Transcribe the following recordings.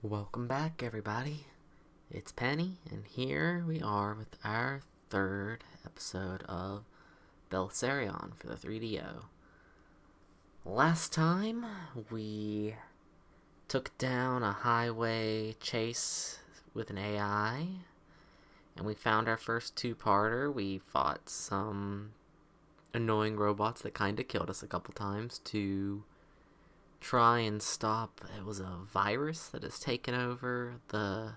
Welcome back, everybody. It's Penny, and here we are with our third episode of Belzerion for the 3DO. Last time, we took down a highway chase with an AI, and we found our first two-parter. We fought some annoying robots that kind of killed us a couple times to try and stop. It was a virus that has taken over the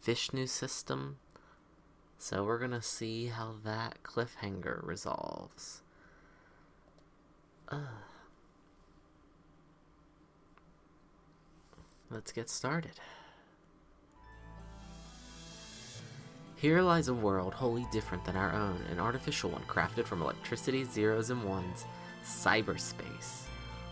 Vishnu system. So we're gonna see how that cliffhanger resolves. Let's get started. Here lies a world wholly different than our own, an artificial one crafted from electricity, zeros and ones, cyberspace.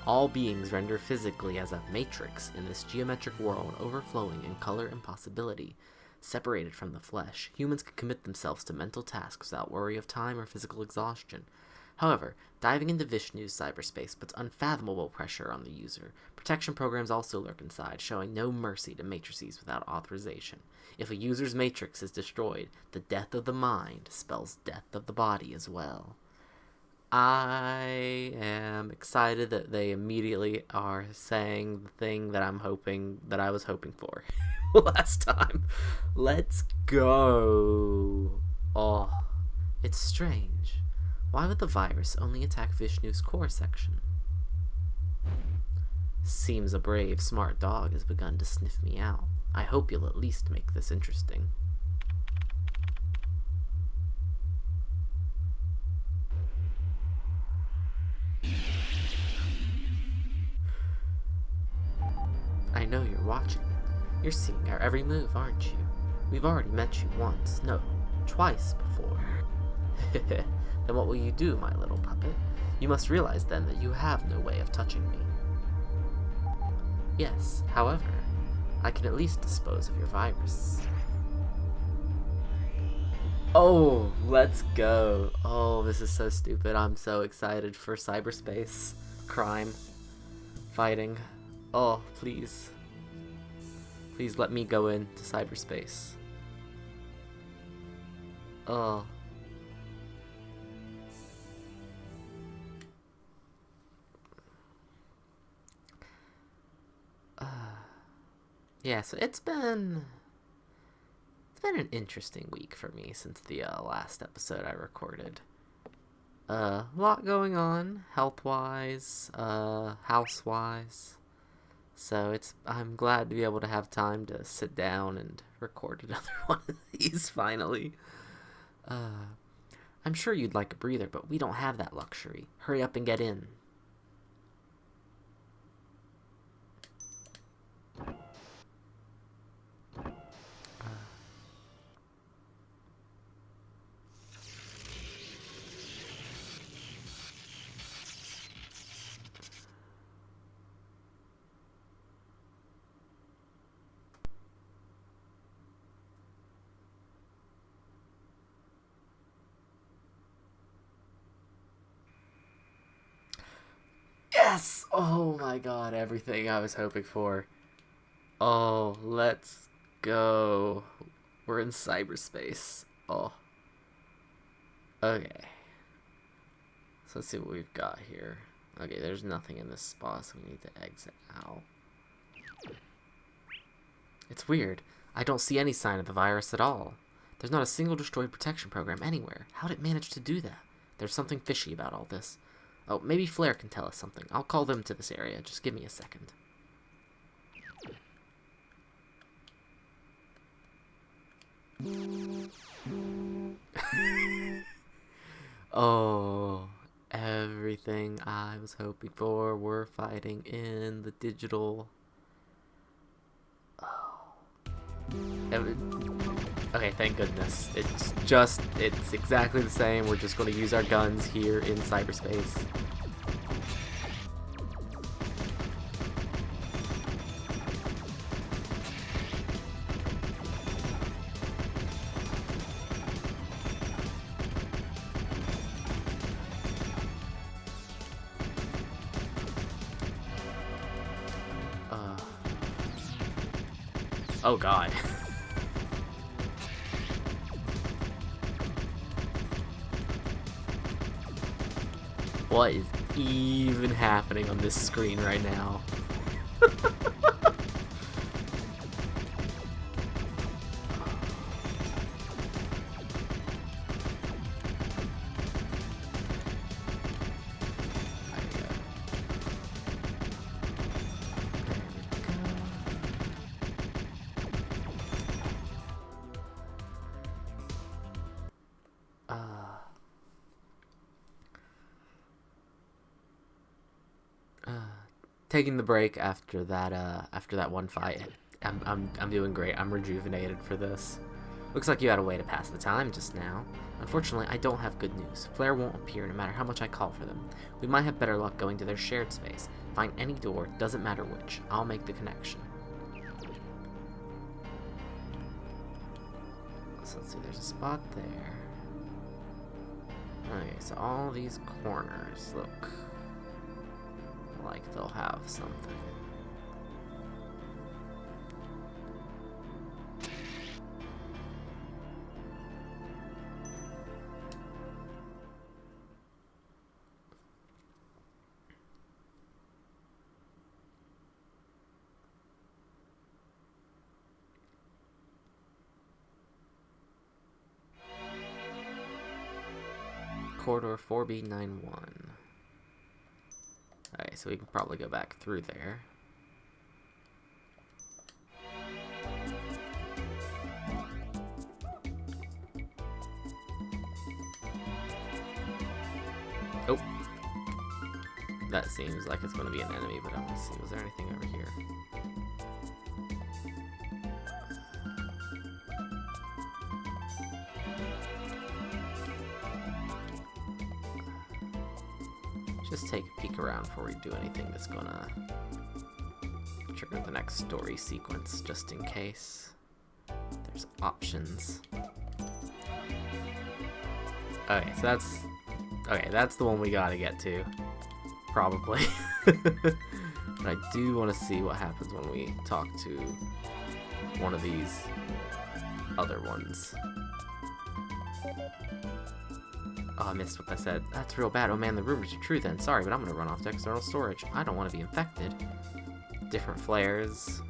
All beings render physically as a matrix in this geometric world, overflowing in color and possibility. Separated from the flesh, humans can commit themselves to mental tasks without worry of time or physical exhaustion. However, diving into Vishnu's cyberspace puts unfathomable pressure on the user. Protection programs also lurk inside, showing no mercy to matrices without authorization. If a user's matrix is destroyed, the death of the mind spells death of the body as well. I am excited that they immediately are saying the thing that I was hoping for last time. Let's go. Oh, it's strange. Why would the virus only attack Vishnu's core section? Seems a brave, smart dog has begun to sniff me out. I hope you'll at least make this interesting. I know you're watching. You're seeing our every move, aren't you? We've already met you once, no, twice before. Then what will you do, my little puppet? You must realize then that you have no way of touching me. Yes, however, I can at least dispose of your virus. Oh, let's go. Oh, this is so stupid. I'm so excited for cyberspace. Crime. Fighting. Oh, please. Please let me go into cyberspace. Oh. Yeah, so it's been an interesting week for me since the last episode I recorded. A lot going on, health-wise, house-wise. So I'm glad to be able to have time to sit down and record another one of these finally. I'm sure you'd like a breather, but we don't have that luxury. Hurry up and get in. Yes! Oh my god, everything I was hoping for. Oh, let's go. We're in cyberspace. Oh. Okay. So let's see what we've got here. Okay, there's nothing in this spot, so we need to exit out. It's weird. I don't see any sign of the virus at all. There's not a single destroyed protection program anywhere. How'd it manage to do that? There's something fishy about all this. Oh, maybe Flare can tell us something. I'll call them to this area. Just give me a second. Oh, everything I was hoping for. We're fighting in the digital. Okay, thank goodness. It's exactly the same. We're just going to use our guns here in cyberspace. Oh god. What is even happening on this screen right now? Taking the break after that one fight, I'm doing great. I'm rejuvenated for this. Looks like you had a way to pass the time just now. Unfortunately, I don't have good news. Flare won't appear no matter how much I call for them. We might have better luck going to their shared space. Find any door, doesn't matter which. I'll make the connection. So let's see, there's a spot there. Okay, so all these corners look like they'll have something. Corridor 4B91. Alright, so we can probably go back through there. Oh! That seems like it's going to be an enemy, but I want to see, was there anything over here? Just take a peek around before we do anything that's gonna trigger the next story sequence, just in case. There's options. Okay, so that's the one we gotta get to, probably. But I do want to see what happens when we talk to one of these other ones. Oh, I missed what I said. That's real bad. Oh man, the rumors are true then. Sorry, but I'm gonna run off to external storage. I don't want to be infected. Different flares.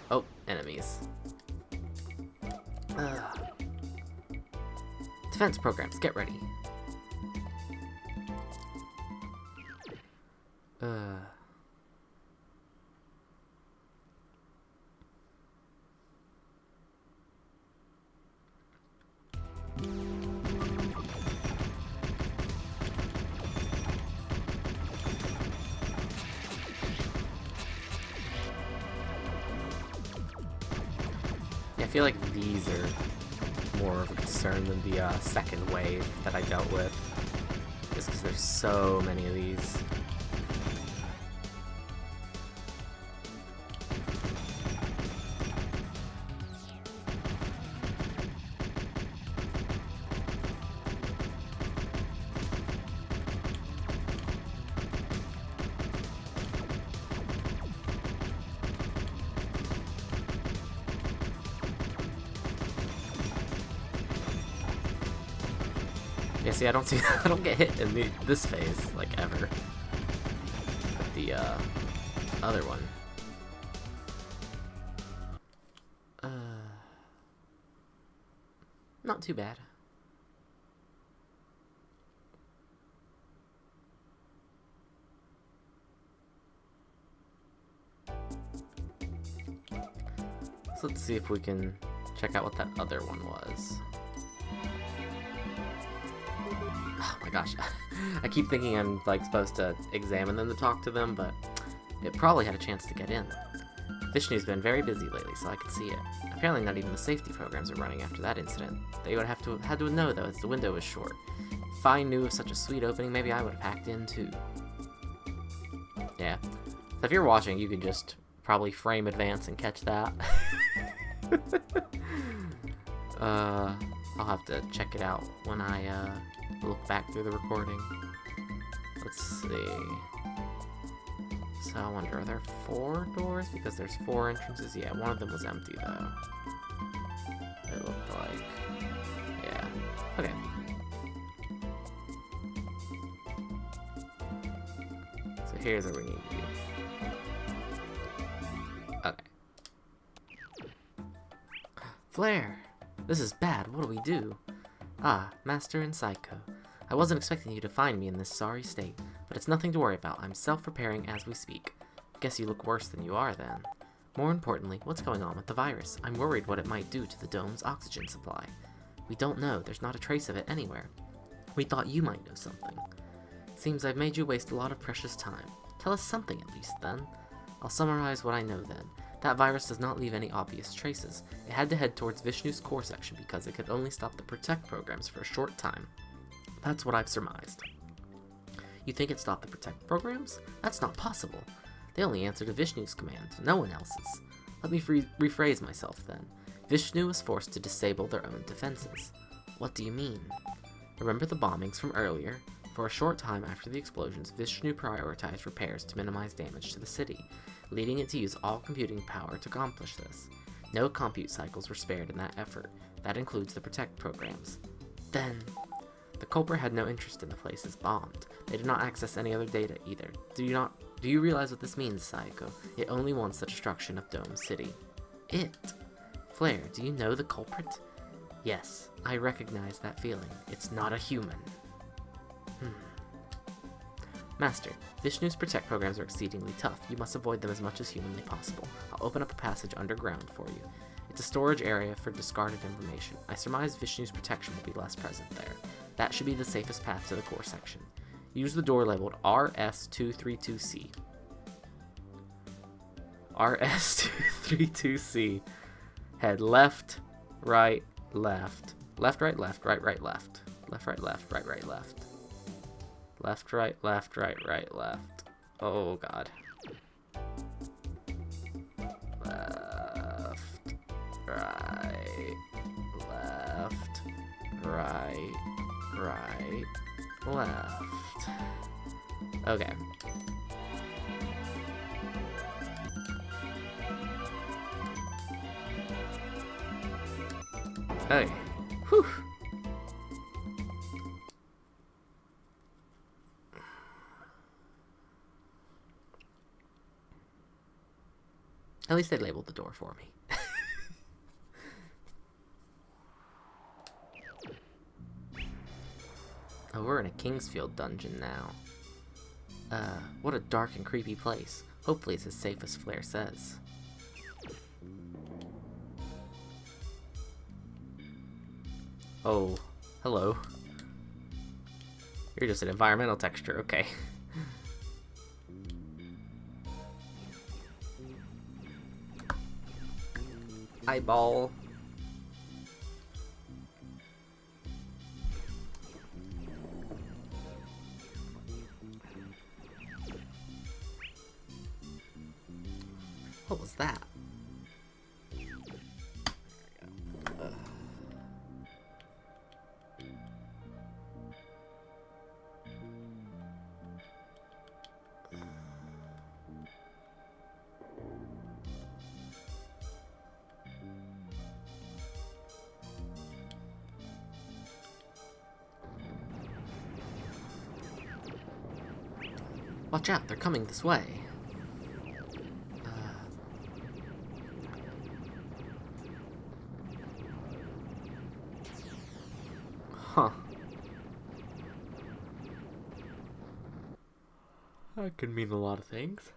Oh, enemies. Defense programs, get ready. I feel like these are more of a concern than the second wave that I dealt with, just because there's so many of these. Yeah, see, I don't get hit in this phase, like, ever. But the, other one. Not too bad. So let's see if we can check out what that other one was. Oh my gosh, I keep thinking I'm like supposed to examine them to talk to them, but it probably had a chance to get in. Vishnu's been very busy lately, so I could see it. Apparently not even the safety programs are running after that incident. They would have had to know though, as the window was short. If I knew of such a sweet opening, maybe I would have hacked in too. Yeah, so if you're watching, you can just probably frame advance and catch that. I'll have to check it out when I look back through the recording. Let's see. So I wonder, are there 4 doors? Because there's 4 entrances. Yeah, one of them was empty though. It looked like. Yeah. Okay. So here's where we need to be. Okay. Flare! This is bad. What do we do? Ah, Master and Psycho. I wasn't expecting you to find me in this sorry state, but it's nothing to worry about. I'm self-repairing as we speak. Guess you look worse than you are then. More importantly, what's going on with the virus? I'm worried what it might do to the dome's oxygen supply. We don't know. There's not a trace of it anywhere. We thought you might know something. Seems I've made you waste a lot of precious time. Tell us something at least, then. I'll summarize what I know then. That virus does not leave any obvious traces. It had to head towards Vishnu's core section because it could only stop the Protect programs for a short time. That's what I've surmised. You think it stopped the Protect programs? That's not possible. They only answer to Vishnu's command, no one else's. Let me rephrase myself then. Vishnu was forced to disable their own defenses. What do you mean? Remember the bombings from earlier? For a short time after the explosions, Vishnu prioritized repairs to minimize damage to the city, leading it to use all computing power to accomplish this. No compute cycles were spared in that effort. That includes the Protect programs. Then, the culprit had no interest in the places bombed. They did not access any other data either. Do you realize what this means, Psycho? It only wants the destruction of Dome City. It? Flare, do you know the culprit? Yes, I recognize that feeling. It's not a human. Master, Vishnu's Protect programs are exceedingly tough. You must avoid them as much as humanly possible. I'll open up a passage underground for you. It's a storage area for discarded information. I surmise Vishnu's protection will be less present there. That should be the safest path to the core section. Use the door labeled RS232C. RS232C. Head left, right, left. Left, right, left, right, right, left. Left, right, left, right, right, left. Left, right, left, right, right, left. Oh, God. Left, right, left, right, right, left. Okay. Okay. Whew. At least they labeled the door for me. Oh, we're in a Kingsfield dungeon now. What a dark and creepy place. Hopefully it's as safe as Flare says. Oh, hello. You're just an environmental texture, okay. Eyeball. What was that? Watch out, they're coming this way. Huh. That could mean a lot of things.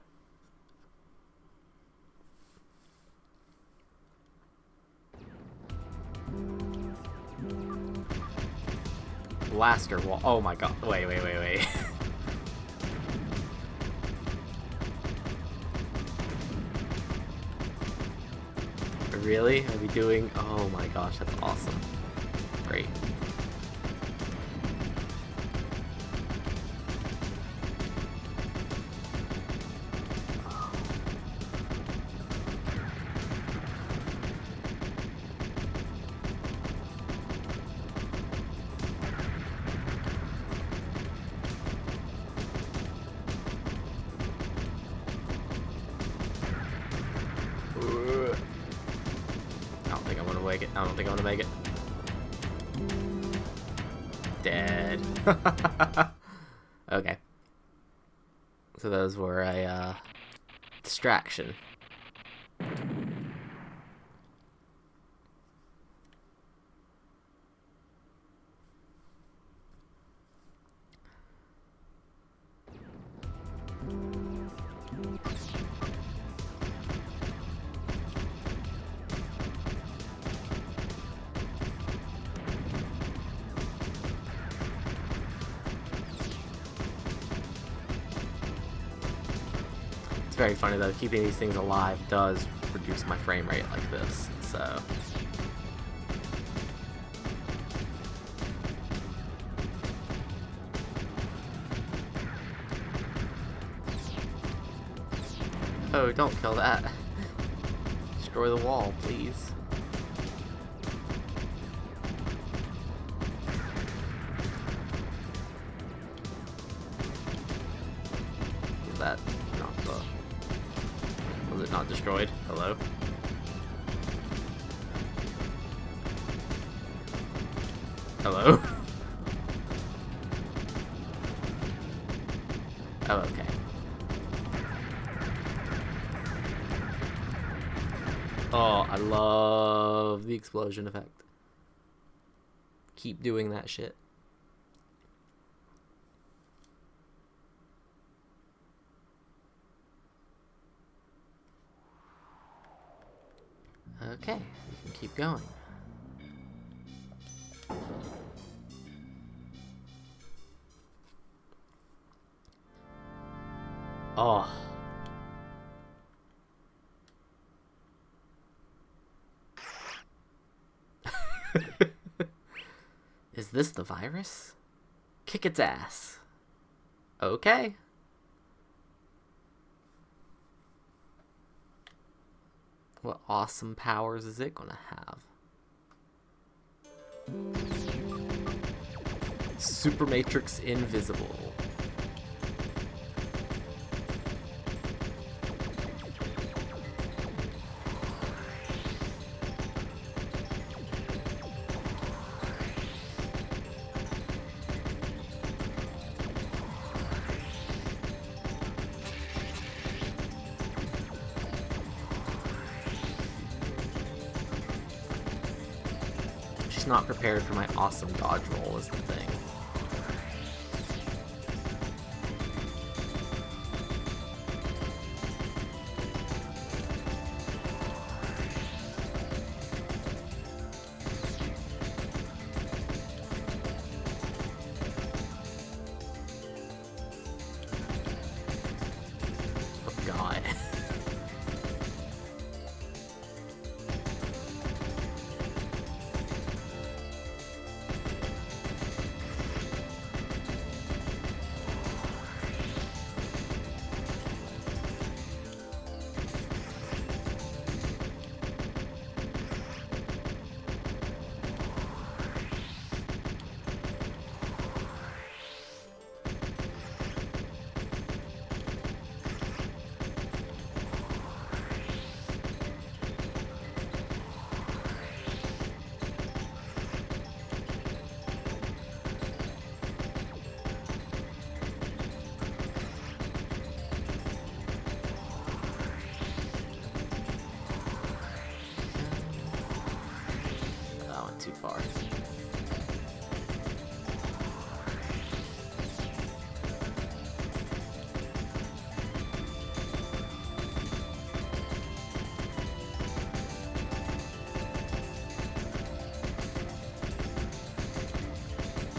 Blaster wall. Oh my god. Wait. Really? Are we doing? Oh my gosh, that's awesome. Great. I don't think I'm gonna make it. I don't think I'm gonna make it. Dead. Okay. So those were a distraction. It's very funny though, keeping these things alive does reduce my frame rate like this, so... Oh, don't kill that. Destroy the wall, please. Is that not the... Was it not destroyed? Hello? Hello? Oh, okay. Oh, I love the explosion effect. Keep doing that shit. Okay, we can keep going. Oh. Is this the virus? Kick its ass. Okay. What awesome powers is it gonna have? Super Matrix Invisible. She's not prepared for my awesome dodge roll is the thing. Oh god. Too far.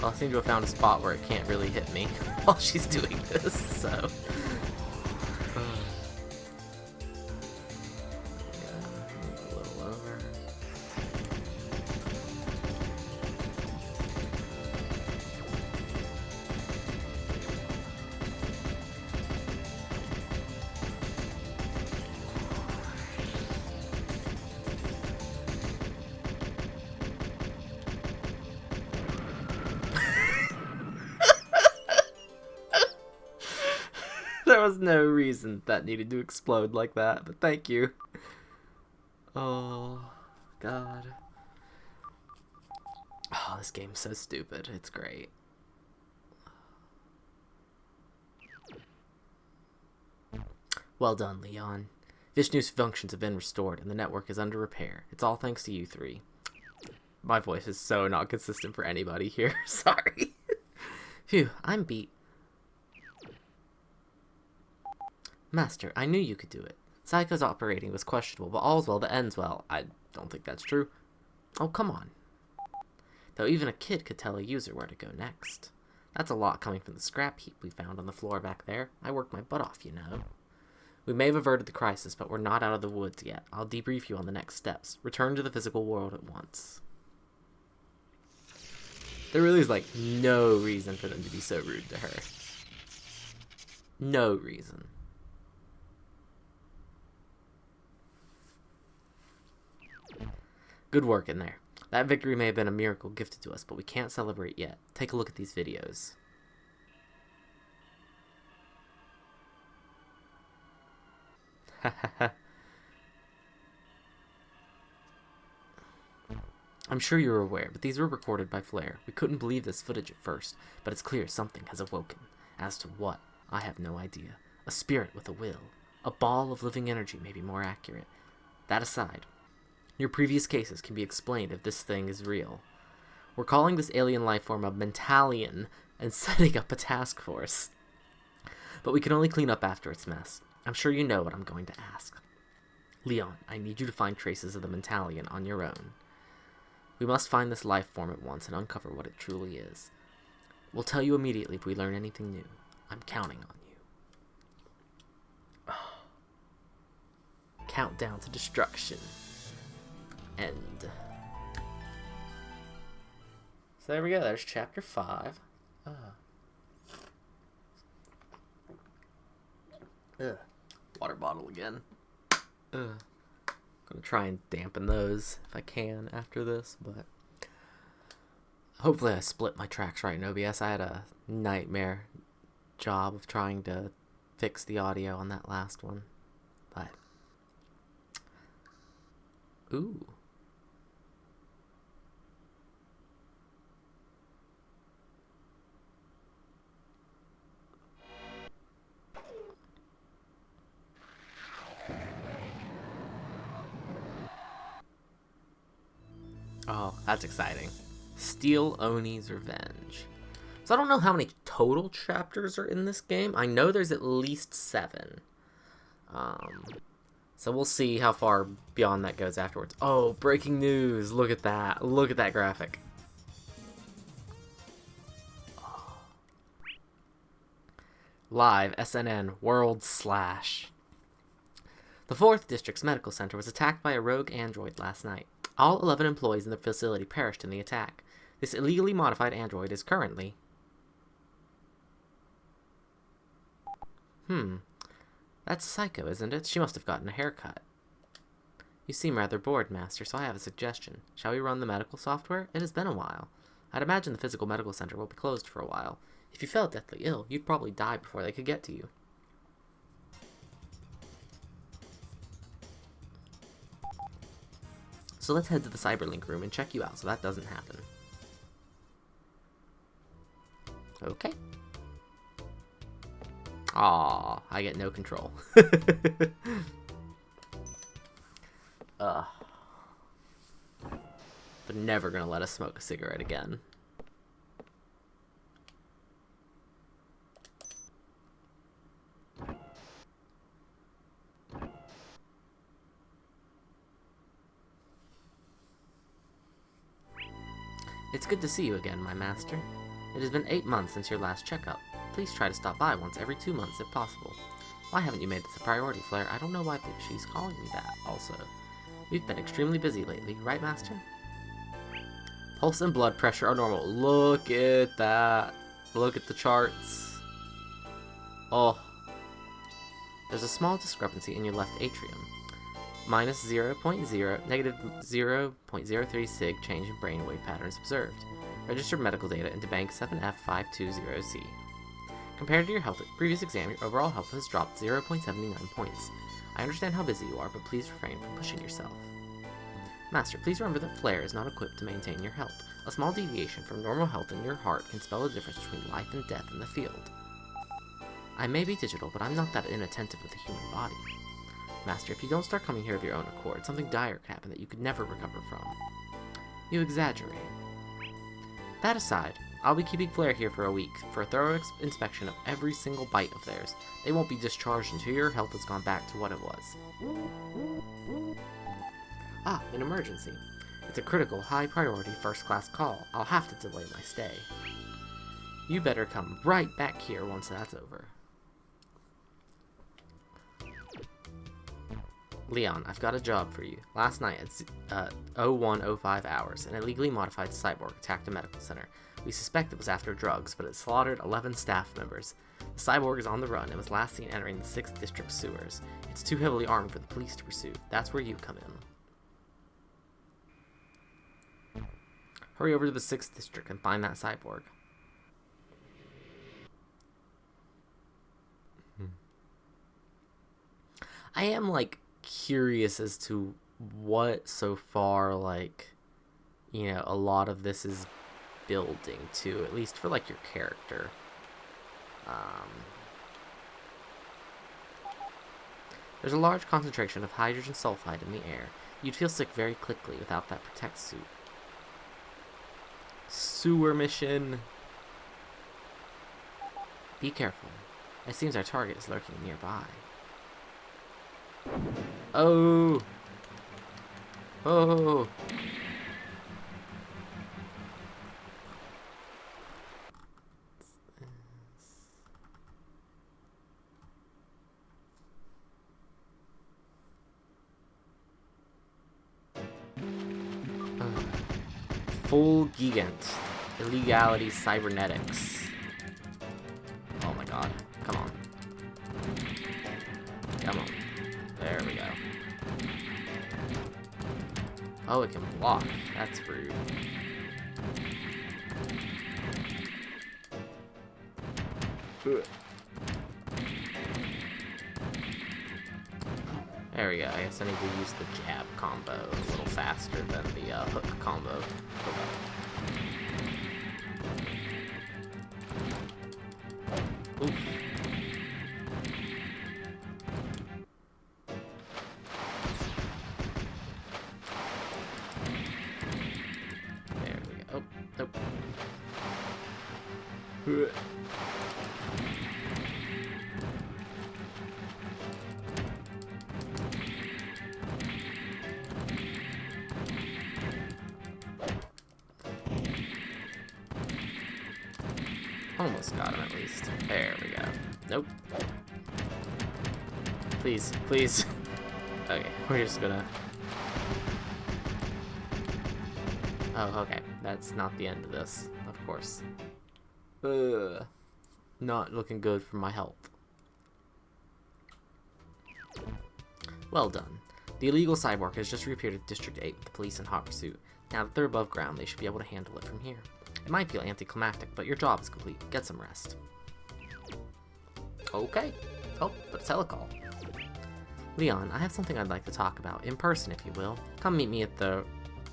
Well, I seem to have found a spot where it can't really hit me while she's doing this, so... There was no reason that needed to explode like that, but thank you. Oh, God. Oh, this game's so stupid. It's great. Well done, Leon. Vishnu's functions have been restored, and the network is under repair. It's all thanks to you three. My voice is so not consistent for anybody here. Sorry. Phew, I'm beat. Master, I knew you could do it. Psycho's operating was questionable, but all's well that ends well. I don't think that's true. Oh, come on. Though even a kid could tell a user where to go next. That's a lot coming from the scrap heap we found on the floor back there. I worked my butt off, you know. We may have averted the crisis, but we're not out of the woods yet. I'll debrief you on the next steps. Return to the physical world at once. There really is, like, no reason for them to be so rude to her. No reason. Good work in there. That victory may have been a miracle gifted to us, but we can't celebrate yet. Take a look at these videos. I'm sure you're aware, but these were recorded by Flare. We couldn't believe this footage at first, but it's clear something has awoken. As to what, I have no idea. A spirit with a will. A ball of living energy may be more accurate. That aside, your previous cases can be explained if this thing is real. We're calling this alien life form a Mentalian and setting up a task force. But we can only clean up after its mess. I'm sure you know what I'm going to ask. Leon, I need you to find traces of the Mentalian on your own. We must find this life form at once and uncover what it truly is. We'll tell you immediately if we learn anything new. I'm counting on you. Oh. Countdown to destruction. End. So there we go. There's chapter 5. Water bottle again. Gonna try and dampen those if I can after this, but hopefully I split my tracks right in OBS. I had a nightmare job of trying to fix the audio on that last one, but ooh. Oh, that's exciting. Steel Oni's Revenge. So I don't know how many total chapters are in this game. I know there's at least 7. So we'll see how far beyond that goes afterwards. Oh, breaking news. Look at that. Look at that graphic. Oh. Live SNN World Slash. The 4th District's medical center was attacked by a rogue android last night. All 11 employees in the facility perished in the attack. This illegally modified android is currently... That's Psycho, isn't it? She must have gotten a haircut. You seem rather bored, Master, so I have a suggestion. Shall we run the medical software? It has been a while. I'd imagine the physical medical center will be closed for a while. If you fell deathly ill, you'd probably die before they could get to you. So let's head to the Cyberlink room and check you out so that doesn't happen. Okay. Aw, I get no control. They're never gonna let us smoke a cigarette again. It's good to see you again, my master. It has been 8 months since your last checkup. Please try to stop by once every 2 months if possible. Why haven't you made this a priority, Flare? I don't know why she's calling me that, also. We've been extremely busy lately, right, Master? Pulse and blood pressure are normal. Look at that. Look at the charts. Oh. There's a small discrepancy in your left atrium. Minus negative 0.03 sig change in brainwave patterns observed. Registered medical data into bank 7F520C. Compared to your previous exam, your overall health has dropped 0.79 points. I understand how busy you are, but please refrain from pushing yourself. Master, please remember that flair is not equipped to maintain your health. A small deviation from normal health in your heart can spell the difference between life and death in the field. I may be digital, but I'm not that inattentive with the human body. Master, if you don't start coming here of your own accord, something dire could happen that you could never recover from. You exaggerate. That aside, I'll be keeping Flair here for a week, for a thorough inspection of every single bite of theirs. They won't be discharged until your health has gone back to what it was. Ah, an emergency. It's a critical, high-priority, first-class call. I'll have to delay my stay. You better come right back here once that's over. Leon, I've got a job for you. Last night at 01:05 hours, an illegally modified cyborg attacked a medical center. We suspect it was after drugs, but it slaughtered 11 staff members. The cyborg is on the run and was last seen entering the 6th District sewers. It's too heavily armed for the police to pursue. That's where you come in. Hurry over to the 6th District and find that cyborg. I am, curious as to what so far, a lot of this is building to, at least for, your character. There's a large concentration of hydrogen sulfide in the air. You'd feel sick very quickly without that protect suit. Sewer mission. Be careful. It seems our target is lurking nearby. Oh! Oh! Full gigant. Illegality cybernetics. Oh my god. Come on. Come on. There we go. Oh, it can block. That's rude. There we go. I guess I need to use the jab combo a little faster than the hook combo. Oof. There we go. Oh, nope. Almost got him at least. There we go. Nope. Please, please. Okay, we're just gonna... Oh, okay. That's not the end of this, of course. Not looking good for my health. Well done. The illegal cyborg has just reappeared at District 8 with the police in hot pursuit. Now that they're above ground, they should be able to handle it from here. It might feel anticlimactic, but your job is complete. Get some rest. Okay. Oh, but it's telecall. Leon, I have something I'd like to talk about, in person if you will. Come meet me at the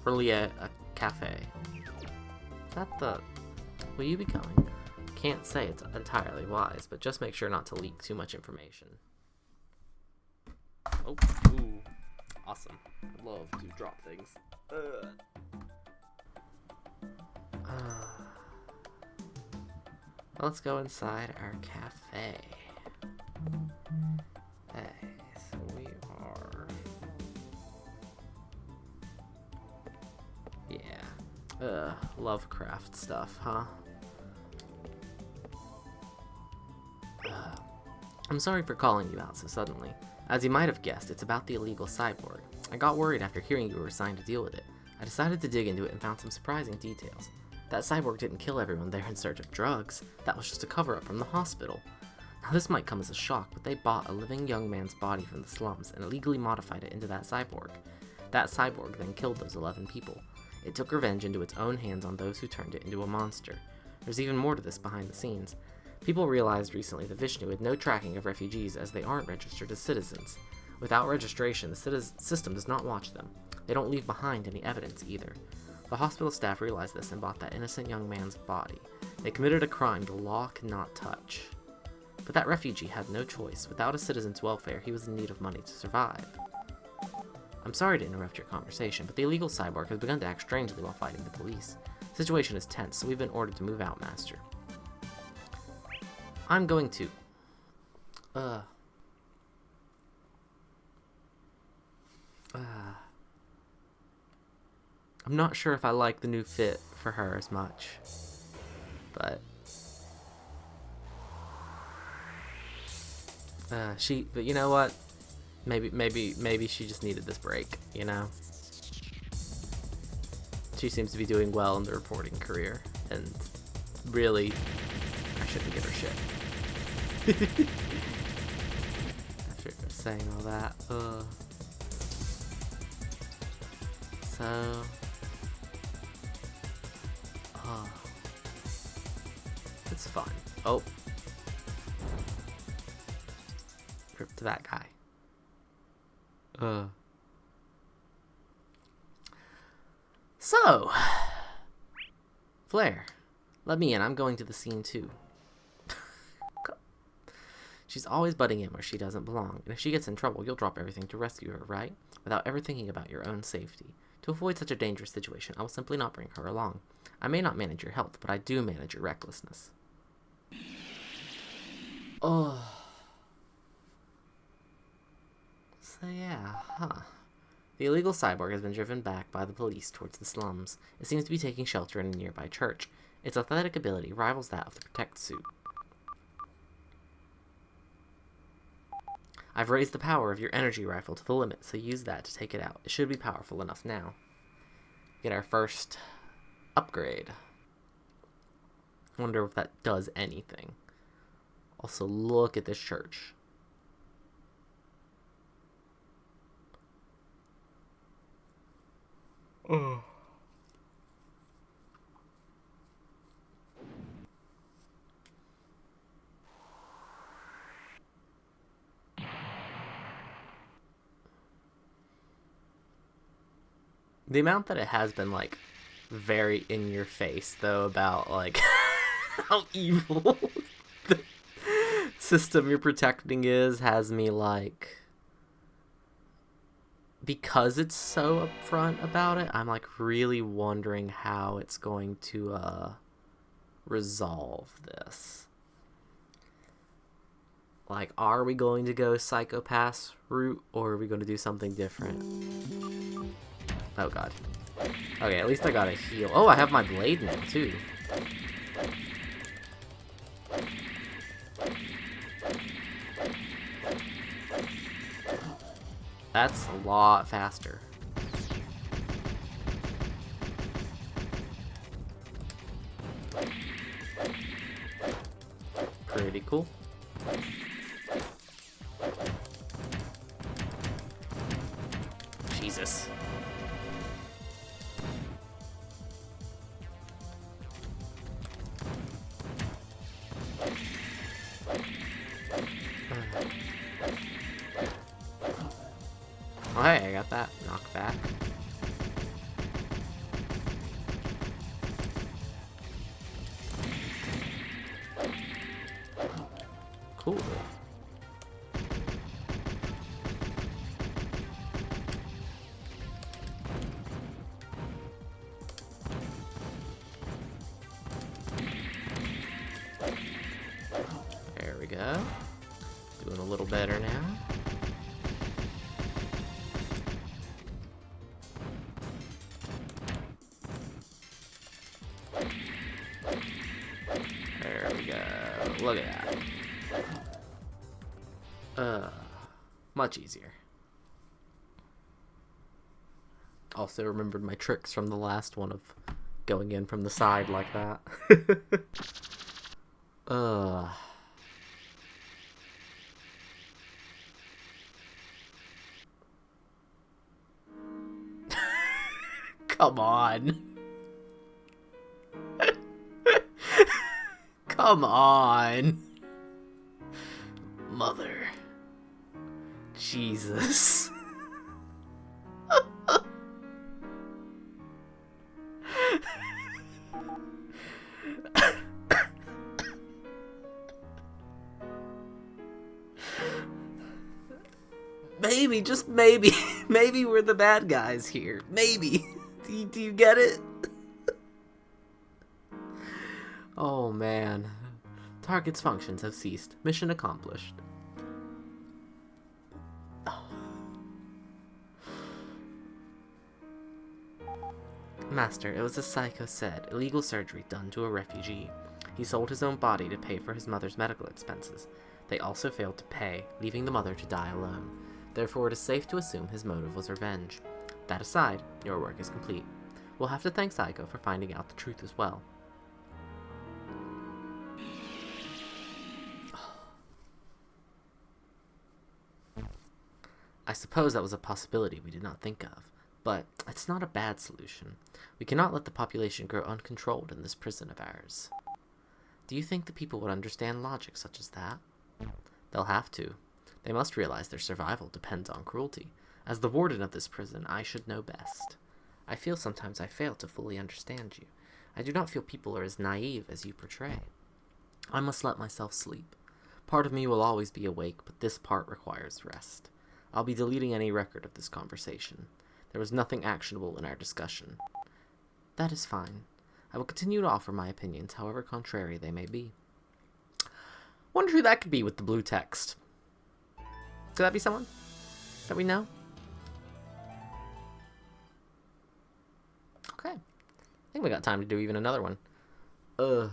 Relia Cafe. Is that the... Will you be coming? Can't say it's entirely wise, but just make sure not to leak too much information. Oh, ooh. Awesome. I love to drop things. Let's go inside our cafe. Hey, so we are... Yeah. Lovecraft stuff, huh? I'm sorry for calling you out so suddenly. As you might have guessed, it's about the illegal cyborg. I got worried after hearing you were assigned to deal with it. I decided to dig into it and found some surprising details. That cyborg didn't kill everyone there in search of drugs. That was just a cover-up from the hospital. Now this might come as a shock, but they bought a living young man's body from the slums and illegally modified it into that cyborg. That cyborg then killed those 11 people. It took revenge into its own hands on those who turned it into a monster. There's even more to this behind the scenes. People realized recently that Vishnu had no tracking of refugees as they aren't registered as citizens. Without registration, the system does not watch them. They don't leave behind any evidence either. The hospital staff realized this and bought that innocent young man's body. They committed a crime the law cannot touch. But that refugee had no choice. Without a citizen's welfare, he was in need of money to survive. I'm sorry to interrupt your conversation, but the illegal cyborg has begun to act strangely while fighting the police. The situation is tense, so we've been ordered to move out, Master. I'm going to... I'm not sure if I like the new fit for her as much, but but you know what? Maybe she just needed this break, you know? She seems to be doing well in the reporting career, and really, I shouldn't give her shit. After saying all that, it's fun. Oh. Rip to that guy. So, Flair, let me in. I'm going to the scene too. She's always butting in where she doesn't belong, and if she gets in trouble, you'll drop everything to rescue her, right? Without ever thinking about your own safety. To avoid such a dangerous situation, I will simply not bring her along. I may not manage your health, but I do manage your recklessness. Oh. So yeah, The illegal cyborg has been driven back by the police towards the slums. It seems to be taking shelter in a nearby church. Its athletic ability rivals that of the Protect suit. I've raised the power of your energy rifle to the limit, so use that to take it out. It should be powerful enough now. Get our first upgrade. Wonder if that does anything. Also, look at this church. Oh. The amount that it has been, like, very in your face, though, about, like, how evil the system you're protecting is, has me, like, because it's so upfront about it, I'm, like, really wondering how it's going to, resolve this. Like, are we going to go psychopath route, or are we going to do something different? Oh god. Okay, at least I got a heal. Oh, I have my blade now, too. That's a lot faster. Pretty cool. Jesus. Oh, hey, I got that knockback. Cool. There we go. Doing a little better now. There we go. Look at that. Much easier. Also remembered my tricks from the last one of going in from the side like that. Come on. Come on. Mother. Jesus. Maybe, just maybe, maybe we're the bad guys here. Maybe. Do you get it? Oh, man. Target's functions have ceased. Mission accomplished. Oh. Master, it was as Psycho said. Illegal surgery done to a refugee. He sold his own body to pay for his mother's medical expenses. They also failed to pay, leaving the mother to die alone. Therefore, it is safe to assume his motive was revenge. That aside, your work is complete. We'll have to thank Psycho for finding out the truth as well. I suppose that was a possibility we did not think of, but it's not a bad solution. We cannot let the population grow uncontrolled in this prison of ours. Do you think the people would understand logic such as that? They'll have to. They must realize their survival depends on cruelty. As the warden of this prison, I should know best. I feel sometimes I fail to fully understand you. I do not feel people are as naive as you portray. I must let myself sleep. Part of me will always be awake, but this part requires rest. I'll be deleting any record of this conversation. There was nothing actionable in our discussion. That is fine. I will continue to offer my opinions, however contrary they may be. Wonder who that could be with the blue text. Could that be someone that we know? Okay. I think we got time to do even another one. We'll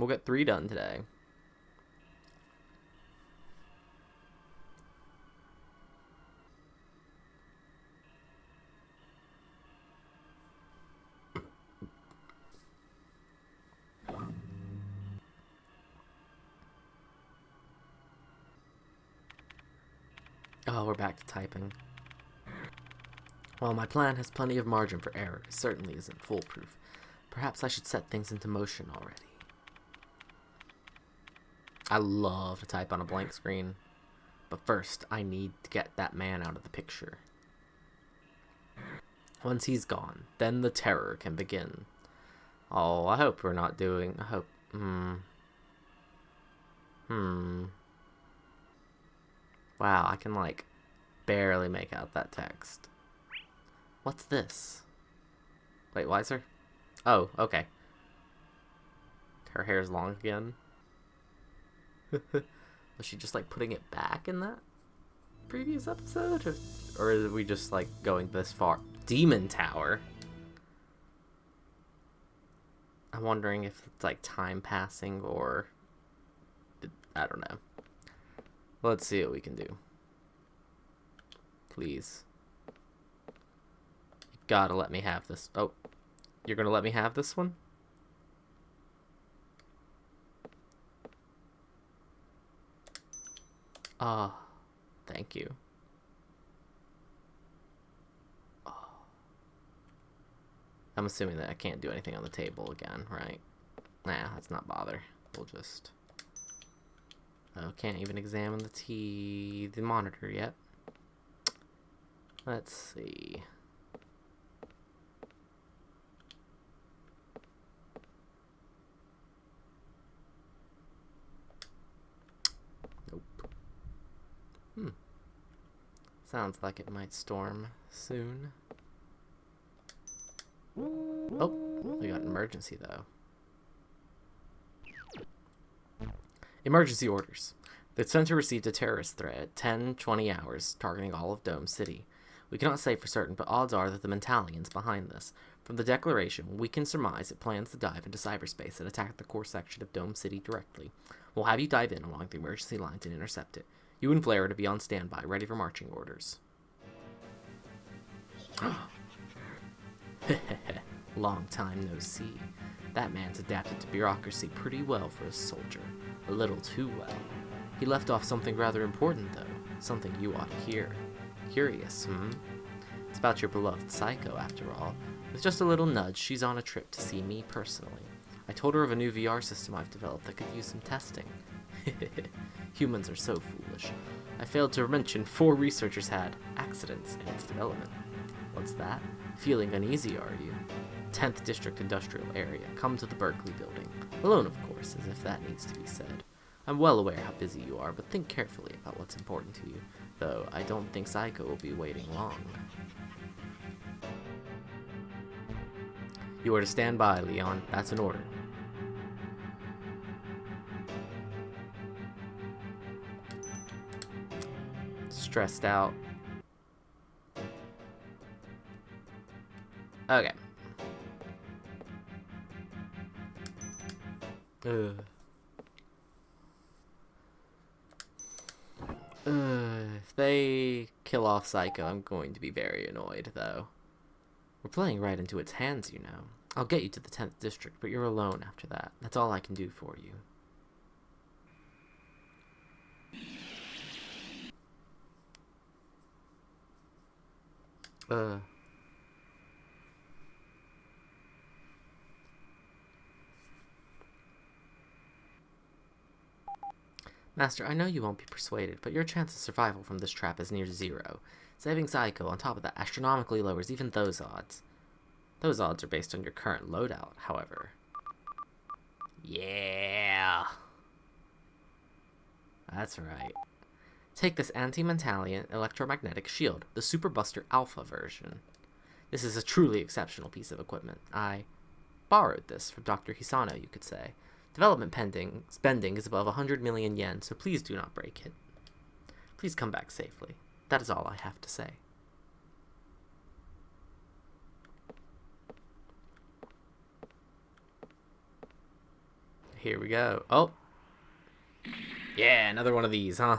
get 3 done today. Oh, we're back to typing. While my plan has plenty of margin for error, it certainly isn't foolproof. Perhaps I should set things into motion already. I love to type on a blank screen, but first I need to get that man out of the picture. Once he's gone, then the terror can begin. Oh, I hope we're not doing... I hope... Wow, I can, like, barely make out that text. What's this? Wait, why is her... Oh, okay. Her hair's long again. Was she just, like, putting it back in that previous episode? Or are we just, like, going this far? Demon Tower? I'm wondering if it's, like, time passing or... I don't know. Let's see what we can do. Please. You gotta let me have this. Oh, you're gonna let me have this one? Ah, thank you. Oh. I'm assuming that I can't do anything on the table again, right? Nah, let's not bother. We'll just... Oh, can't even examine the monitor yet. Let's see. Nope. Sounds like it might storm soon. Oh, we got an emergency though. Emergency orders. The center received a terrorist threat at 10:20 hours, targeting all of Dome City. We cannot say for certain, but odds are that the Mentalian's behind this. From the declaration, we can surmise it plans to dive into cyberspace and attack the core section of Dome City directly. We'll have you dive in along the emergency lines and intercept it. You and Blair are to be on standby, ready for marching orders. Long time no see. That man's adapted to bureaucracy pretty well for a soldier. A little too well. He left off something rather important, though. Something you ought to hear. Curious, It's about your beloved Psycho, after all. With just a little nudge, she's on a trip to see me personally. I told her of a new VR system I've developed that could use some testing. Humans are so foolish. I failed to mention 4 researchers had accidents in its development. What's that? Feeling uneasy, are you? 10th District Industrial Area. Come to the Berkeley building. Alone, of course, as if that needs to be said. I'm well aware how busy you are, but think carefully about what's important to you. Though, I don't think Psycho will be waiting long. You are to stand by, Leon. That's an order. Stressed out. Okay. If they kill off Psycho, I'm going to be very annoyed, though. We're playing right into its hands, you know. I'll get you to the 10th district, but you're alone after that. That's all I can do for you. Master, I know you won't be persuaded, but your chance of survival from this trap is near 0. Saving Psycho, on top of that, astronomically lowers even those odds. Those odds are based on your current loadout, however. Yeah! That's right. Take this anti-Mentalian electromagnetic shield, the Super Buster Alpha version. This is a truly exceptional piece of equipment. I borrowed this from Dr. Hisano, you could say. Development spending is above 100 million yen, so please do not break it. Please come back safely. That is all I have to say. Here we go. Oh! Yeah, another one of these, huh?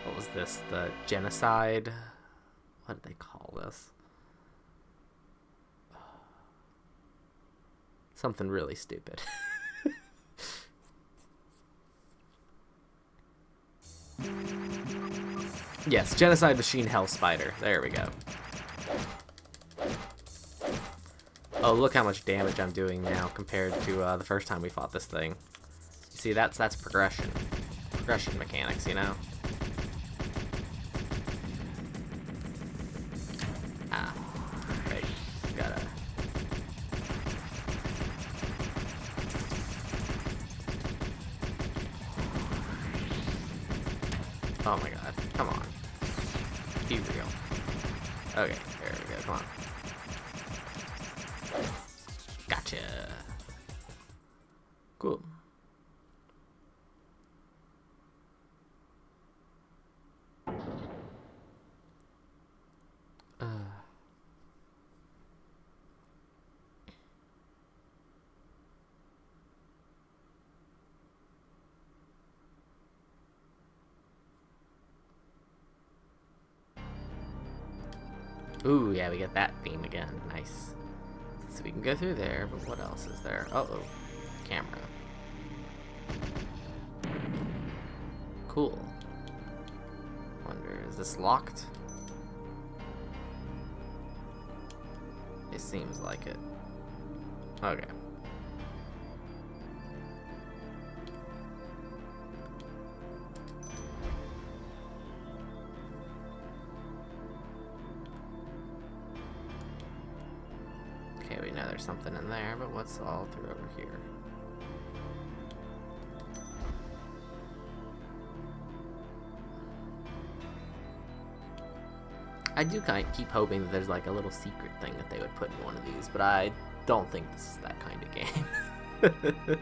What was this? The genocide? What did they call this? Something really stupid. Yes, Genocide Machine Hell Spider. There we go. Oh, look how much damage I'm doing now compared to the first time we fought this thing. You see, that's progression. Progression mechanics, you know? Ah. Right. Gotta... Oh my god. Come on. Be real. Okay, there we go. Come on. Gotcha. Cool. Ooh, yeah, we get that theme again. Nice. So we can go through there, but what else is there? Uh-oh. Camera. Cool. Wonder, is this locked? It seems like it. Okay. Okay, we know there's something in there, but what's all through over here? I do kind of keep hoping that there's like a little secret thing that they would put in one of these, but I don't think this is that kind of game.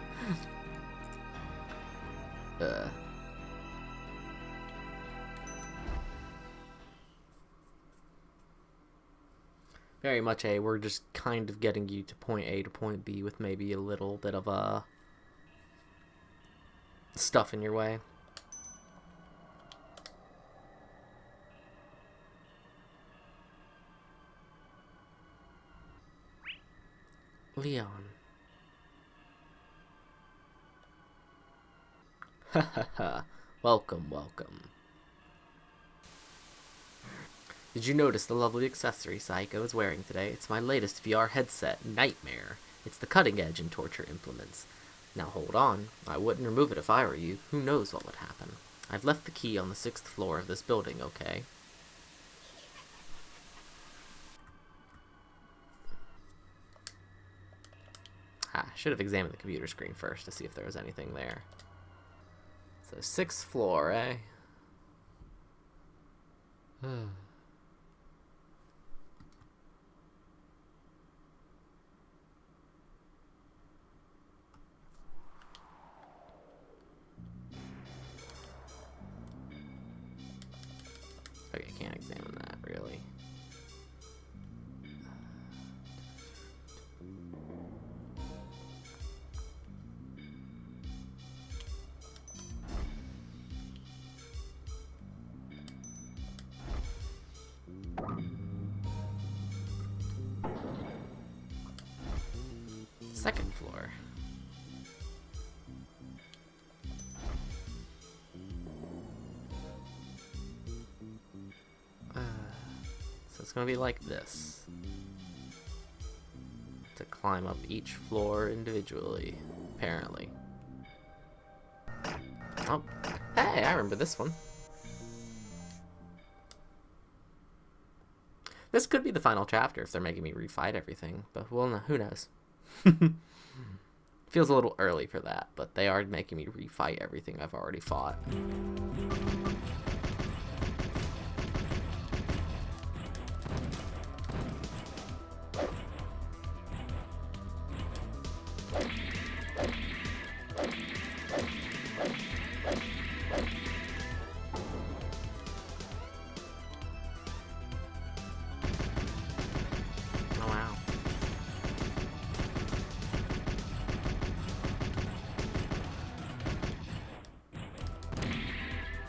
Very much a, we're just kind of getting you to point A to point B with maybe a little bit of stuff in your way. Leon. Ha ha ha. Welcome, welcome. Did you notice the lovely accessory Psycho is wearing today? It's my latest VR headset, Nightmare. It's the cutting edge in torture implements. Now hold on, I wouldn't remove it if I were you. Who knows what would happen. I've left the key on the 6th floor of this building, okay? I should have examined the computer screen first to see if there was anything there. So 6th floor, eh? Okay, I can't examine that, really. Second floor. So it's gonna be like this. To climb up each floor individually, apparently. Oh, hey, I remember this one. This could be the final chapter if they're making me refight everything, but well, no, who knows? Feels a little early for that, but they are making me refight everything I've already fought.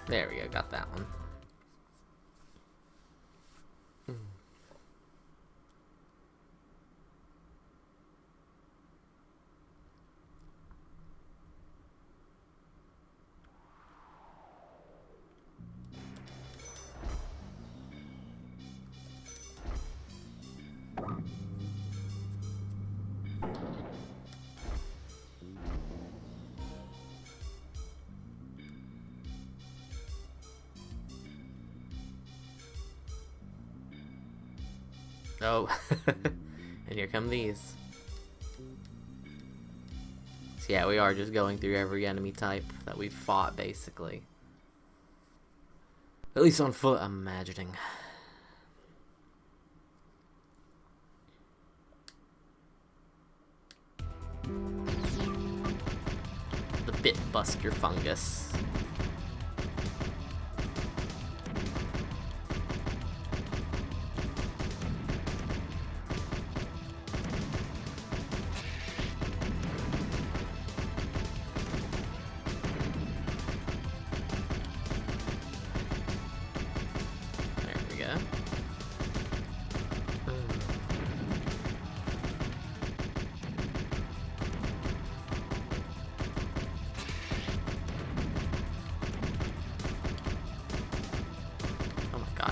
There we go, got that one. Oh, and here come these. So yeah, we are just going through every enemy type that we've fought, basically. At least on foot, I'm imagining. The bit busker fungus.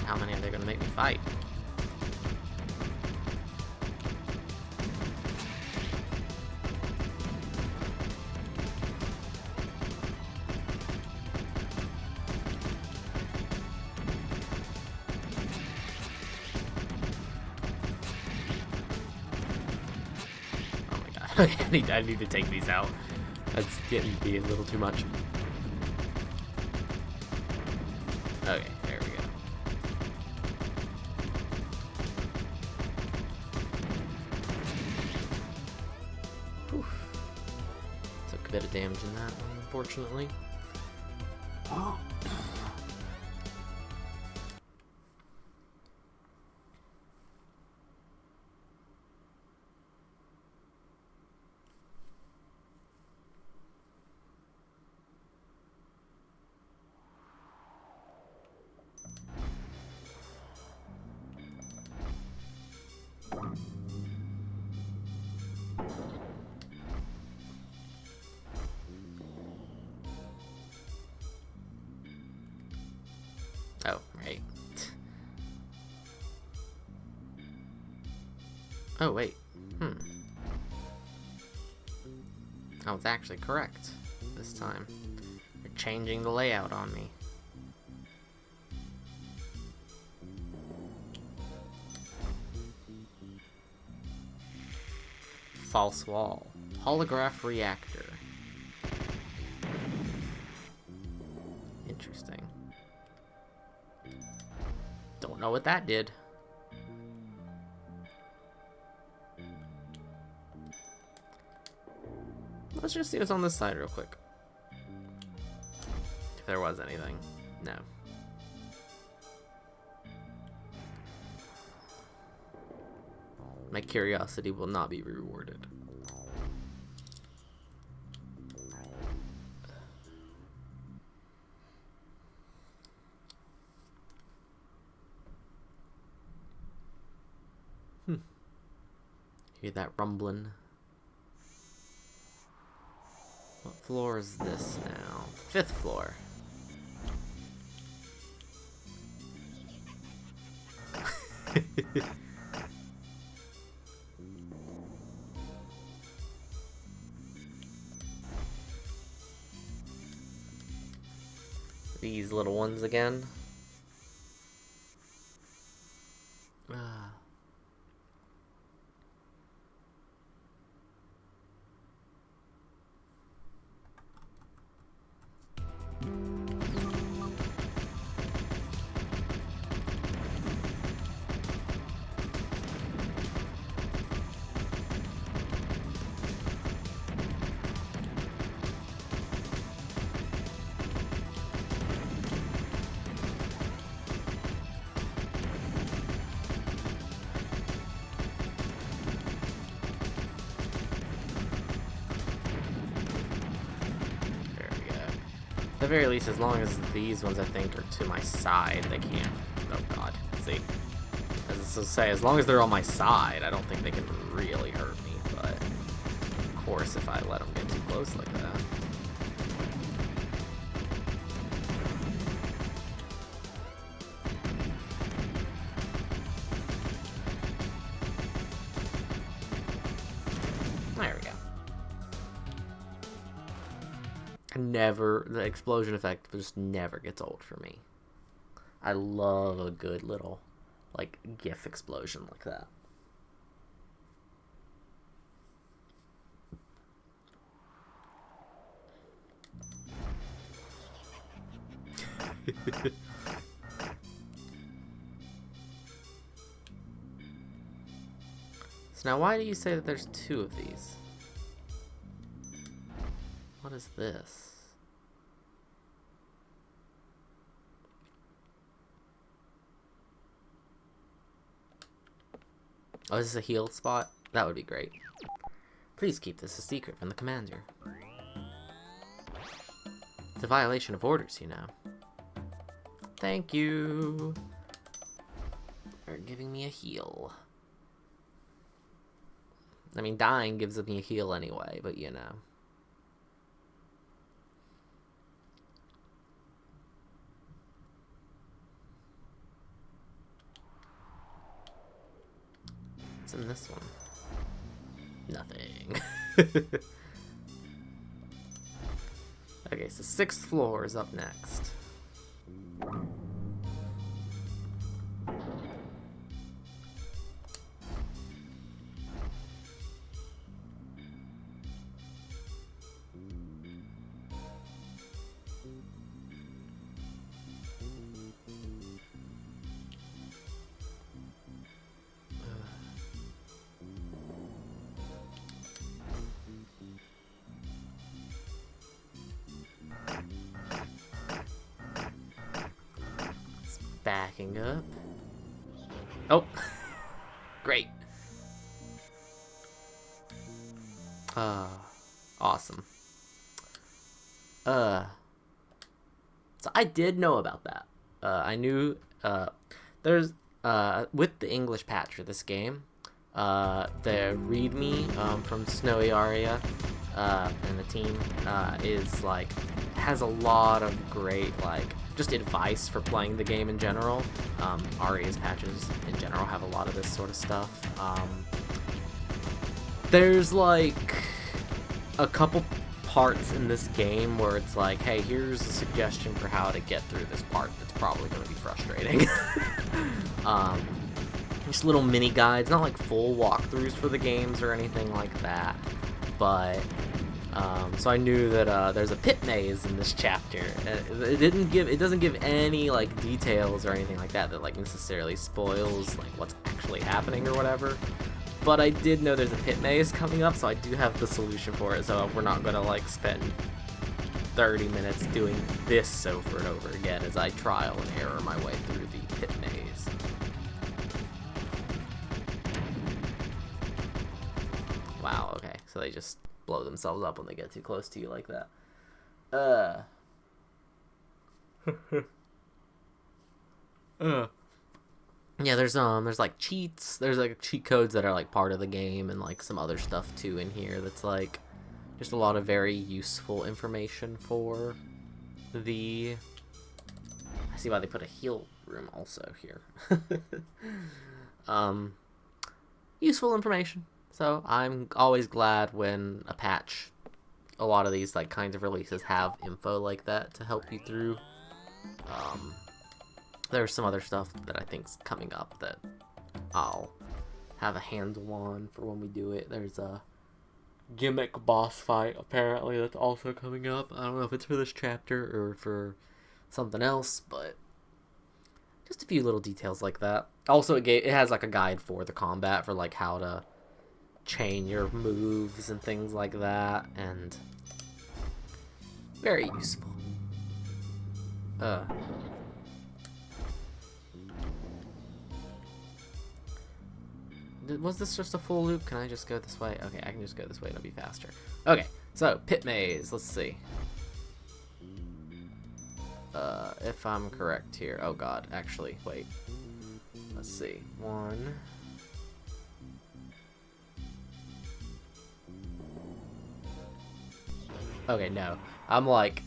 How many are they gonna make me fight? Oh my god. Okay, I need to take these out. That's getting to be a little too much. Okay, there we go. Whew. Took a bit of damage in that one, unfortunately. Oh. Oh, right. Oh, wait. I was actually correct this time. They're changing the layout on me. False wall. Holograph reactor. Interesting. Don't know what that did. Let's just see what's on this side real quick. If there was anything. No. My curiosity will not be rewarded. Hear that rumbling? What floor is this now? 5th floor. These little ones again. At the very least, as long as these ones, I think, are to my side, they can't. Oh god. See? As I say, as long as they're on my side, I don't think they can really hurt me, but of course, if I let them get too close like that. There we go. Never, the explosion effect just never gets old for me. I love a good little, like, GIF explosion like that. So now why do you say that there's 2 of these? What is this? Oh, is this a heal spot? That would be great. Please keep this a secret from the commander. It's a violation of orders, you know. Thank you for giving me a heal. I mean, dying gives me a heal anyway, but you know. What's in this one? Nothing. Okay, so 6th floor is up next. Backing up. Oh, great. Awesome. So I did know about that. I knew, there's, with the English patch for this game, the README, from SnowyAria, and the team, is, like, has a lot of great, like, just advice for playing the game in general. Aria's patches in general have a lot of this sort of stuff. There's like a couple parts in this game where it's like, hey, here's a suggestion for how to get through this part that's probably going to be frustrating. Just little mini guides, not like full walkthroughs for the games or anything like that, but so I knew that there's a pit maze in this chapter. It doesn't give any like details or anything like that like necessarily spoils like what's actually happening or whatever. But I did know there's a pit maze coming up, so I do have the solution for it. So we're not gonna like spend 30 minutes doing this over and over again as I trial and error my way through the pit maze. Wow. Okay. So they just blow themselves up when they get too close to you like that. Yeah, there's like cheats. There's like cheat codes that are like part of the game and like some other stuff too in here that's like just a lot of very useful information for the. I see why they put a heal room also here. Useful information. So I'm always glad when a lot of these like kinds of releases have info like that to help you through. There's some other stuff that I think's coming up that I'll have a handle on for when we do it. There's a gimmick boss fight apparently that's also coming up. I don't know if it's for this chapter or for something else, but just a few little details like that. Also, it has like a guide for the combat for like how to chain your moves and things like that, and very useful. Was this just a full loop? Can I just go this way? Okay, I can just go this way. It'll be faster. Okay, so pit maze. Let's see. If I'm correct here. Oh god, actually, wait. Let's see. One. Okay, no. I'm like,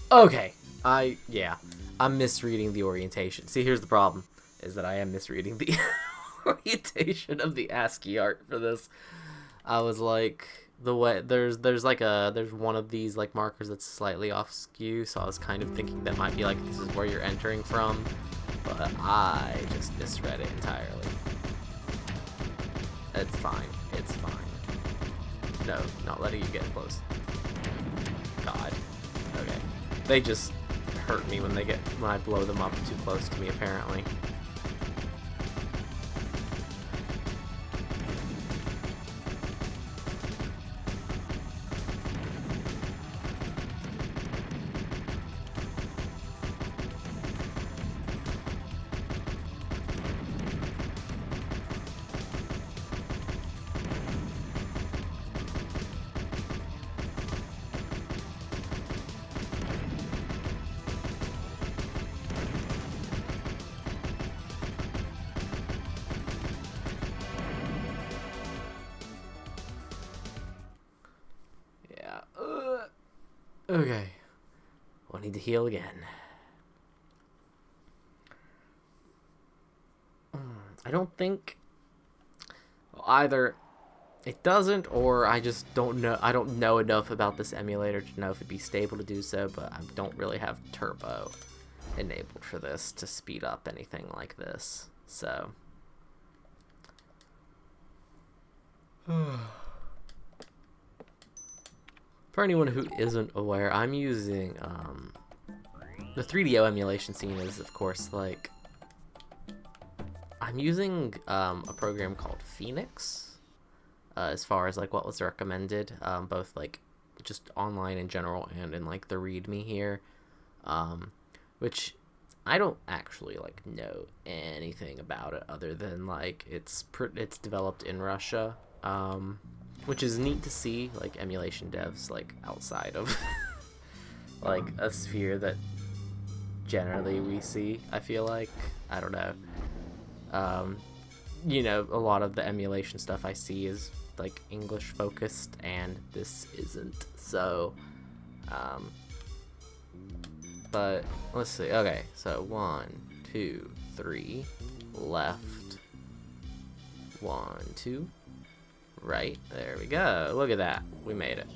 okay. I'm misreading the orientation. See, here's the problem, is that I am misreading the orientation of the ASCII art for this. I was like, the way there's one of these like markers that's slightly off skew, so I was kind of thinking that might be like this is where you're entering from, but I just misread it entirely. It's fine. It's fine. No, not letting you get close. God. Okay. They just hurt me when I blow them up too close to me, apparently. Okay. We'll need to heal again. I don't think either it doesn't, or I just don't know. I don't know enough about this emulator to know if it'd be stable to do so, but I don't really have turbo enabled for this to speed up anything like this. So for anyone who isn't aware, I'm using the 3DO emulation scene is, of course, like I'm using a program called Phoenix as far as like what was recommended, both like just online in general and in like the README here, which I don't actually like know anything about it other than like it's developed in Russia. Which is neat to see, like, emulation devs, like, outside of, like, a sphere that generally we see, I feel like. I don't know. You know, a lot of the emulation stuff I see is, like, English-focused, and this isn't. So, but, let's see. Okay, so 1, 2, 3, left. 1, 2. Right, there we go. Look at that. We made it.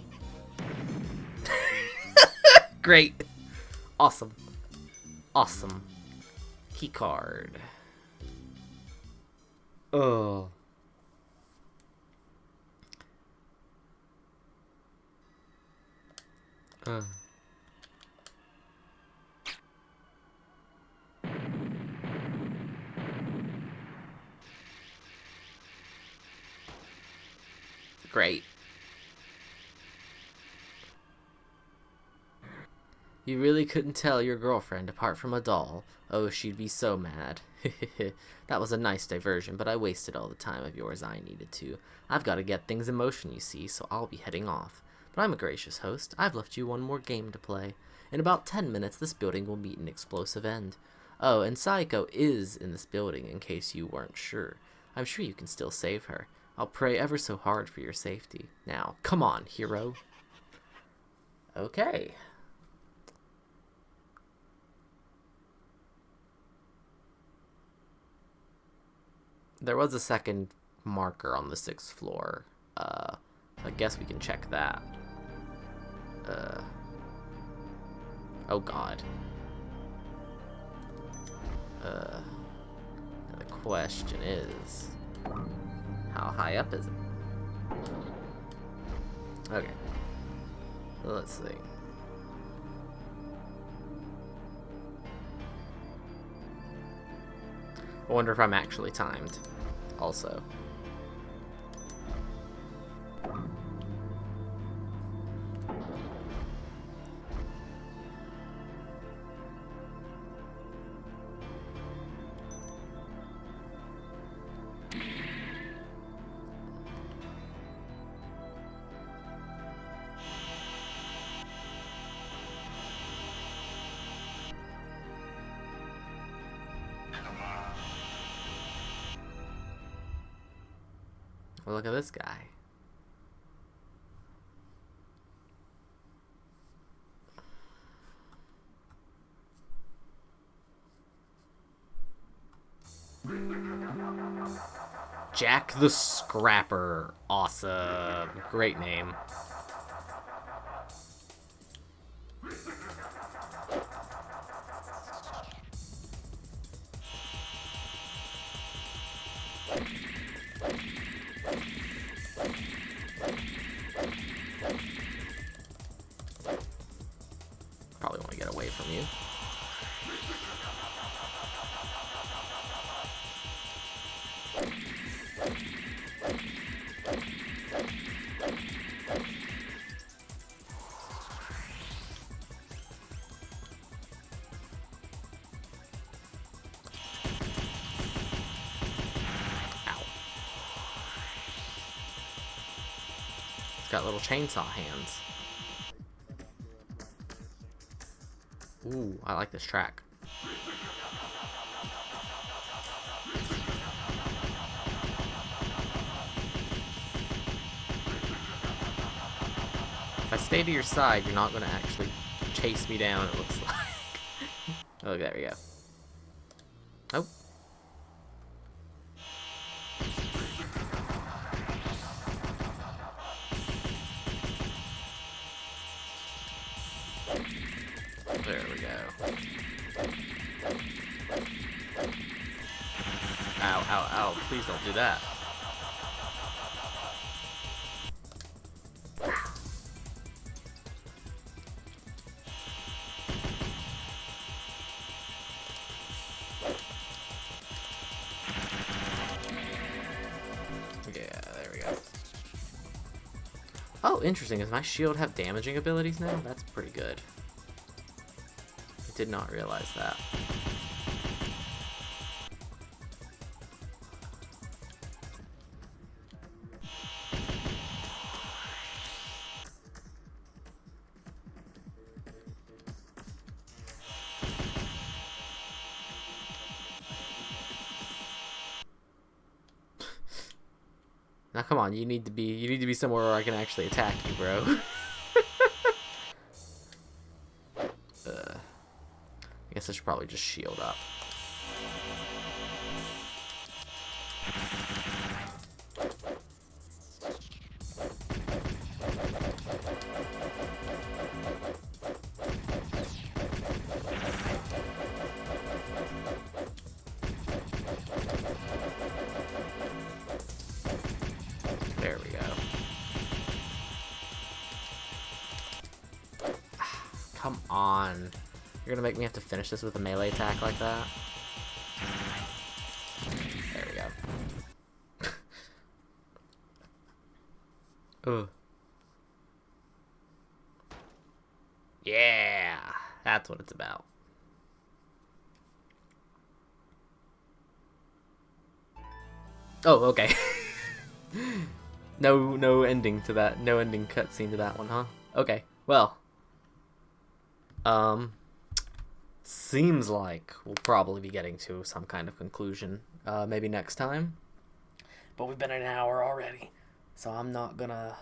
Great. Awesome. Awesome. Key card. Oh. Great. You really couldn't tell your girlfriend apart from a doll. Oh, she'd be so mad. That was a nice diversion, but I wasted all the time of yours I needed to. I've got to get things in motion, you see, so I'll be heading off. But I'm a gracious host. I've left you one more game to play. In about 10 minutes, this building will meet an explosive end. Oh, and Saiko is in this building, in case you weren't sure. I'm sure you can still save her. I'll pray ever so hard for your safety. Now, come on, hero. Okay. There was a second marker on the 6th floor. I guess we can check that. Oh god. The question is, how high up is it? Okay. Let's see. I wonder if I'm actually timed. Also. Well, look at this guy. Jack the Scrapper. Awesome. Great name. Probably want to get away from you. It's got little chainsaw hands. Ooh, I like this track. If I stay to your side, you're not going to actually chase me down, it looks like. Oh, there we go. Oh. There we go. Ow, ow, ow. Please don't do that. Yeah, there we go. Oh, interesting. Does my shield have damaging abilities now? That's pretty good. Did not realize that. Now come on, you need to be somewhere where I can actually attack you, bro. I guess I should probably just shield up. on. You're gonna make me have to finish this with a melee attack like that? There we go. Ugh. Yeah, that's what it's about. Oh, okay. No ending to that. No ending cutscene to that one, huh? Okay. Well. Seems like we'll probably be getting to some kind of conclusion, maybe next time. But we've been an hour already, so I'm not gonna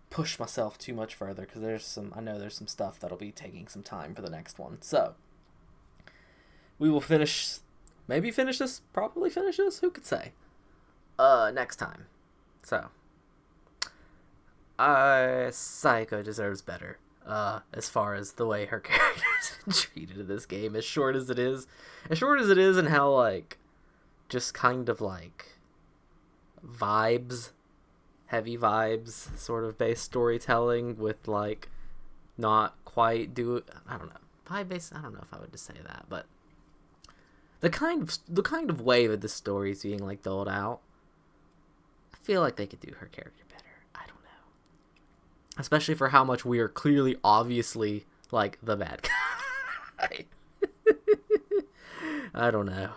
push myself too much further because I know there's some stuff that'll be taking some time for the next one. So we will probably finish this. Who could say? Next time. So, Psycho deserves better. As far as the way her character's treated in this game, as short as it is, and how, like, just kind of, like, heavy vibes, sort of based storytelling with, like, not quite I don't know, vibe-based, I don't know if I would just say that, but the kind of way that this story is being, like, doled out, I feel like they could do her character better. I don't know. Especially for how much we are clearly, obviously, like, the bad guy. I don't know.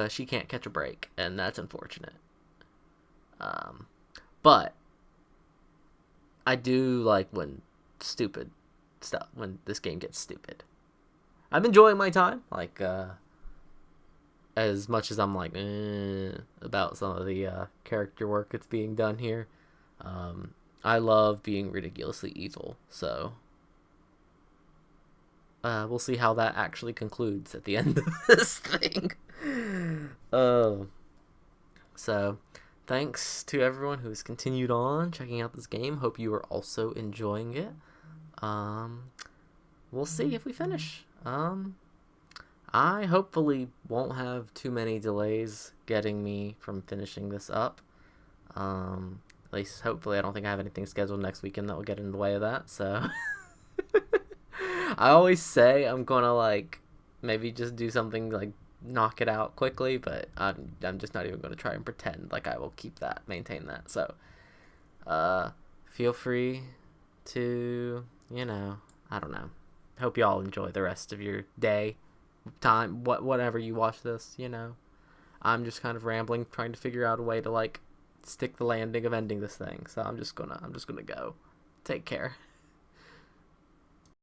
She can't catch a break, and that's unfortunate. But I do like when this game gets stupid. I'm enjoying my time, like, as much as I'm like, about some of the character work that's being done here. I love being ridiculously evil, so we'll see how that actually concludes at the end of this thing. So, thanks to everyone who's continued on checking out this game. Hope you are also enjoying it. We'll see if we finish. I hopefully won't have too many delays getting me from finishing this up. At least, hopefully, I don't think I have anything scheduled next weekend that will get in the way of that, so. I always say I'm gonna, like, maybe just do something, like, knock it out quickly, but I'm just not even gonna try and pretend like I will maintain that, so. Feel free to, I don't know. Hope y'all enjoy the rest of your day, time, whatever you watch this, I'm just kind of rambling, trying to figure out a way to, like, stick the landing of ending this thing. So I'm just gonna go. Take care.